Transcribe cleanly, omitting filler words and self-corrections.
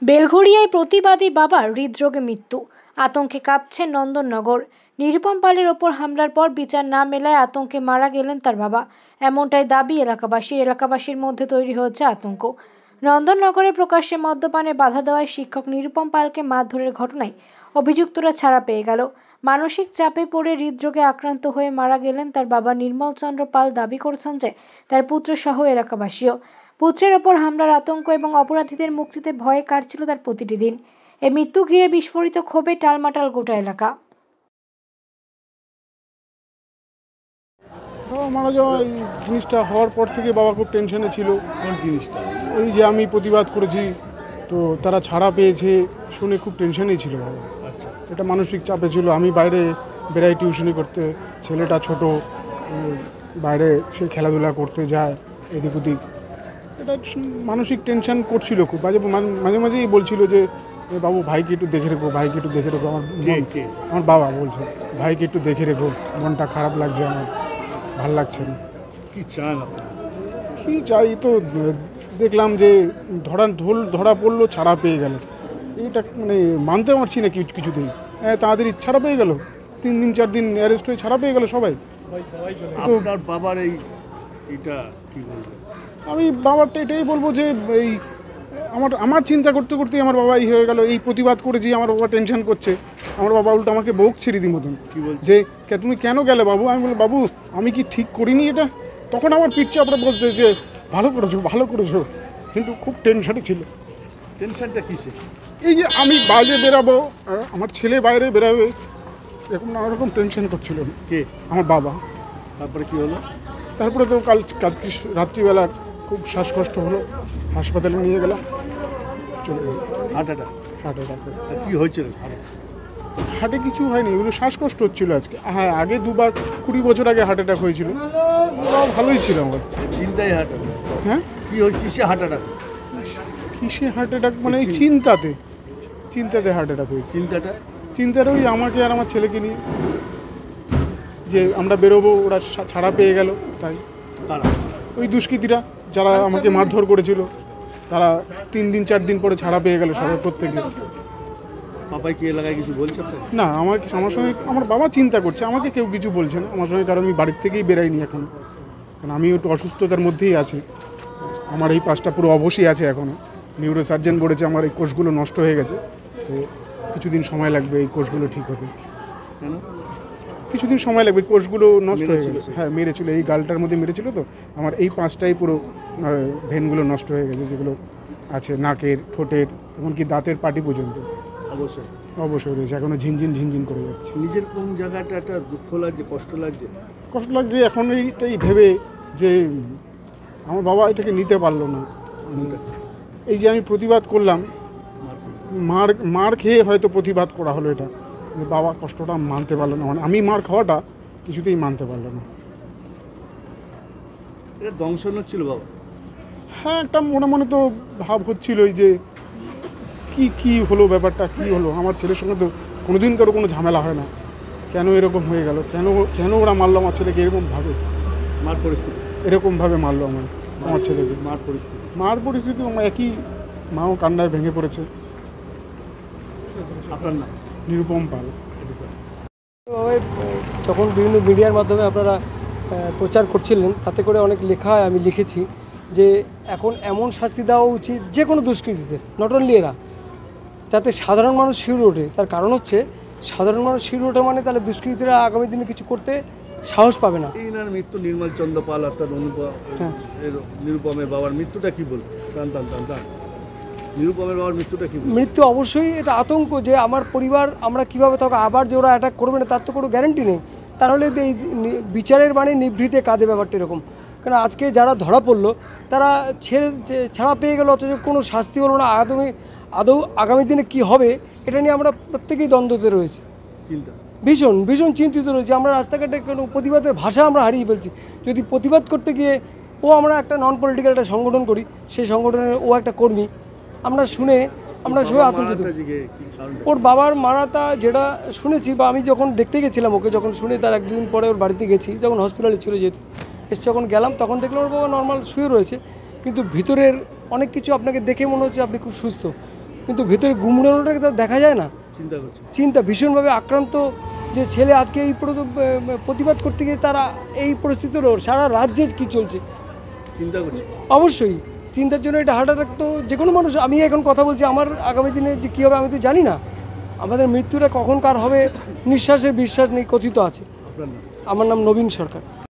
বেলঘরিয়ায় প্রতিবাদী বাবার হৃদরোগে মৃত্যু, আতঙ্কে কাঁপছে নন্দননগর। নিরুপম পালের ওপর হামলার পর বিচার না মেলায় আতঙ্কে মারা গেলেন তার বাবা, এমনটাই দাবি এলাকাবাসীর মধ্যে তৈরি হয়েছে আতঙ্ক। নন্দননগরে প্রকাশ্যে মদ্যপানে বাধা দেওয়ায় শিক্ষক নিরুপম পালকে মারধরের ঘটনায় অভিযুক্তরা ছাড়া পেয়ে গেল। মানসিক চাপে পড়ে হৃদরোগে আক্রান্ত হয়ে মারা গেলেন তার বাবা নির্মল চন্দ্র পাল। দাবি করেছেন যে তার পুত্র সহ এলাকাবাসীও। পুত্রের ওপর হামলার আতঙ্ক এবং অপরাধীদের মুক্তিতে ভয়ে কাটছিল তার প্রতিটি দিন। এই মৃত্যু ঘিরে বিস্ফোরিত ক্ষোভে টালমাটাল গোটা এলাকা। মারা যাওয়া এই জিনিসটা হওয়ার পর থেকে বাবা খুব টেনশনে ছিল। কোন জিনিসটা? এই যে আমি প্রতিবাদ করেছি, তো তারা ছাড়া পেয়েছে শুনে খুব টেনশনেই ছিল বাবা। আচ্ছা, এটা মানসিক চাপে ছিল। আমি বাইরে বেড়াই টিউশনি করতে, ছেলেটা ছোট, বাইরে সে খেলাধুলা করতে যায় এদিক ওদিক। এটা মানসিক টেনশন করছিল খুব। মাঝে মাঝেই বলছিল যে বাবু ভাইকে একটু দেখে রেখো, ভাইকে একটু দেখে রেখো। আমার বাবা বলছে ভাইকে একটু দেখে রেখো, মনটা খারাপ লাগছে, আমার ভাল লাগছে না। কি চান? কী চাই? তো দেখলাম যে ধরা পড়লো, ছাড়া পেয়ে গেল। এইটা মানে মানতে পারছি না কিছুতেই। তাড়াতাড়ি ছাড়া পেয়ে গেল, 3 দিন 4 দিন অ্যারেস্ট হয়ে ছাড়া পেয়ে গেল সবাই। তো বাবার এইটা কি বলবো? আমি বাবারটা এটাই বলবো যে এই আমার চিন্তা করতে করতেই আমার বাবা হয়ে গেল। এই প্রতিবাদ করেছি, আমার বাবা টেনশন করছে। আমার বাবা উল্টো আমাকে বকছে রীতিমতন যে তুমি কেন গেলে বাবু? আমি বলি বাবু আমি কি ঠিক করিনি এটা? তখন আমার পিঠ চাপড়ে বলতে যে ভালো করেছো, কিন্তু খুব টেনশনে ছিল। টেনশনটা কিসে? এই যে আমি বাইরে বেরাবো, আমার ছেলে বাইরে বেরাবে, এরকম নানা রকম টেনশন করছিল। কে? আমার বাবা। তারপরে কি হলো? তারপরে তো কাল রাত্রিবেলা খুব শ্বাসকষ্ট হলো, হাসপাতালে নিয়ে গেলাম, চলে গেল। Heart attack. কী হয়েছিল হার্টে? কিছু হয়নি, ওগুলো শ্বাসকষ্ট হচ্ছিলো আজকে। হ্যাঁ, আগে 20 বছর আগে হার্ট অ্যাটাক হয়েছিল, ভালোই ছিল আমার। চিন্তায় হার্ট অ্যাটাক? হ্যাঁ। কী কিসে হার্ট অ্যাটাক? কিসে হার্ট অ্যাটাক মানে চিন্তাতে হার্ট অ্যাটাক হয়েছে। চিন্তাটা ওই আমাকে আর আমার ছেলেকে নিয়ে, যে আমরা বেরোবো, ওরা ছাড়া পেয়ে গেল, তাই। ওই দুষ্কৃতীরা যারা আমাকে মারধর করেছিল, তারা 3 দিন 4 দিন পরে ছাড়া পেয়ে গেল সবাই, প্রত্যেকে। বাবা কি এলাকায় কিছু বলছে না? আমার সঙ্গে আমার বাবা চিন্তা করছে, আমাকে কেউ কিছু বলছে না আমার সঙ্গে, কারণ আমি বাড়ির থেকেই বেরাইনি এখন, কারণ আমি একটু অসুস্থতার মধ্যেই আছি। আমার এই পাশটা পুরো অবশ্যই আছে এখনও। নিউরো সার্জন বলেছে আমার এই কোষগুলো নষ্ট হয়ে গেছে, তো কিছুদিন সময় লাগবে এই কোষগুলো ঠিক হতে। কিছুদিন সময় লাগবে, কোষগুলো নষ্ট হয়ে গেছে। হ্যাঁ, মেরেছিল, এই গালটার মধ্যে মেরেছিল, তো আমার এই পাঁচটাই পুরো ভেনগুলো নষ্ট হয়ে গেছে, যেগুলো আছে নাকের, ঠোঁটের, এমনকি দাঁতের পাটি পর্যন্ত অবশ্যই রয়েছে, এখনও ঝিনঝিন করে যাচ্ছে। নিজের কোন জায়গাটা একটা দুঃখ লাগছে, কষ্ট লাগছে এখন এইটাই ভেবে যে আমার বাবা এটাকে নিতে পারলো না। এই যে আমি প্রতিবাদ করলাম, মার খেয়ে হয়তো প্রতিবাদ করা হলো, এটা বাবা কষ্টটা মানতে পারলো না, মানে আমি মার খাওয়াটা কিছুতেই মানতে পারলো না। এটা দংশন হচ্ছিল বাবা? হ্যাঁ, একটা মনে তো ভাব হচ্ছিল, এই যে কি হলো, ব্যাপারটা কি হলো। আমার ছেলের সঙ্গে তো কোনোদিন কোনো ঝামেলা হয় না, কেন এরকম হয়ে গেল? কেন ওরা মারলো আমার ছেলেকে এরকমভাবে? এরকমভাবে মারলো আমার ছেলেকে। মার পরিস্থিতি আমার একই, মাও কান্নায় ভেঙে পড়েছে। আপনার নাম? নিরুপম পাল। যখন বিভিন্ন মিডিয়ার মাধ্যমে আপনারা প্রচার করছিলেন, তাতে করে অনেক লেখা আমি লিখেছি যে এখন এমন শাস্তি দেওয়া উচিত যে কোনো দুষ্কৃতীদের, নট অনলি এরা, যাতে সাধারণ মানুষ শিউরে ওঠে। তার কারণ হচ্ছে সাধারণ মানুষ শিউরে ওঠে মানে তাহলে দুষ্কৃতীরা আগামী দিনে কিছু করতে সাহস পাবে না। এই না মৃত্যু নির্মল চন্দ্র পাল, অর্থাৎ নিরুপমের বাবার মৃত্যুটা কি বলবো? নিরুপমের বাবার মৃত্যুটা কি? মৃত্যু অবশ্যই এটা আতঙ্ক, যে আমার পরিবার আমরা কীভাবে থাকবো, আবার যে ওরা অ্যাটাক করবে না তার তো কোনো গ্যারান্টি নেই। তাহলে এই বিচারের মানে নিভৃতে কাঁদে ব্যাপারটা এরকম। কারণ আজকে যারা ধরা পড়লো তারা ছাড়া পেয়ে গেল, অথচ কোনো শাস্তি হলো না। আদৌ আগামী দিনে কি হবে এটা নিয়ে আমরা প্রত্যেকেই দ্বন্দ্বতে রয়েছি, ভীষণ চিন্তিত রয়েছি। আমরা রাস্তাঘাটে কোনো প্রতিবাদের ভাষা আমরা হারিয়ে ফেলছি। যদি প্রতিবাদ করতে গিয়ে আমরা একটা নন পলিটিক্যাল একটা সংগঠন করি, সেই সংগঠনের একটা কর্মী, আমরা সবাই আতঙ্কিত। ওর বাবার মারাটা যেটা শুনেছি, বা আমি যখন দেখতে গেছিলাম ওকে, যখন শুনে তার 1-2 দিন পরে ওর বাড়িতে গেছি, যখন হসপিটালে ছিল, যেহেতু এসে যখন গেলাম তখন দেখলাম ওর বাবা নর্মাল শুয়ে রয়েছে, কিন্তু ভিতরের অনেক কিছু আপনাকে দেখে মনে হচ্ছে আপনি খুব সুস্থ। কিন্তু ভেতরে গুমড়ানোটাকে তো দেখা যায় না। চিন্তা করছে। চিন্তা ভীষণভাবে আক্রান্ত যে ছেলে আজকে এই প্রতিবাদ করতে গিয়ে তারা এই পরিস্থিতির ওর সারা রাজ্যে কি চলছে চিন্তা করছে। অবশ্যই চিন্তার জন্য এটা হার্ট অ্যাটাক তো যে কোনো মানুষ। আমি এখন কথা বলছি, আমার আগামী দিনে যে কী হবে আমি তো জানি না। আমাদের মৃত্যুটা কখন কার হবে নিঃশ্বাসের বিশ্বাস নেই, কথিত আছে। আপনার নাম? আমার নাম নবীন সরকার।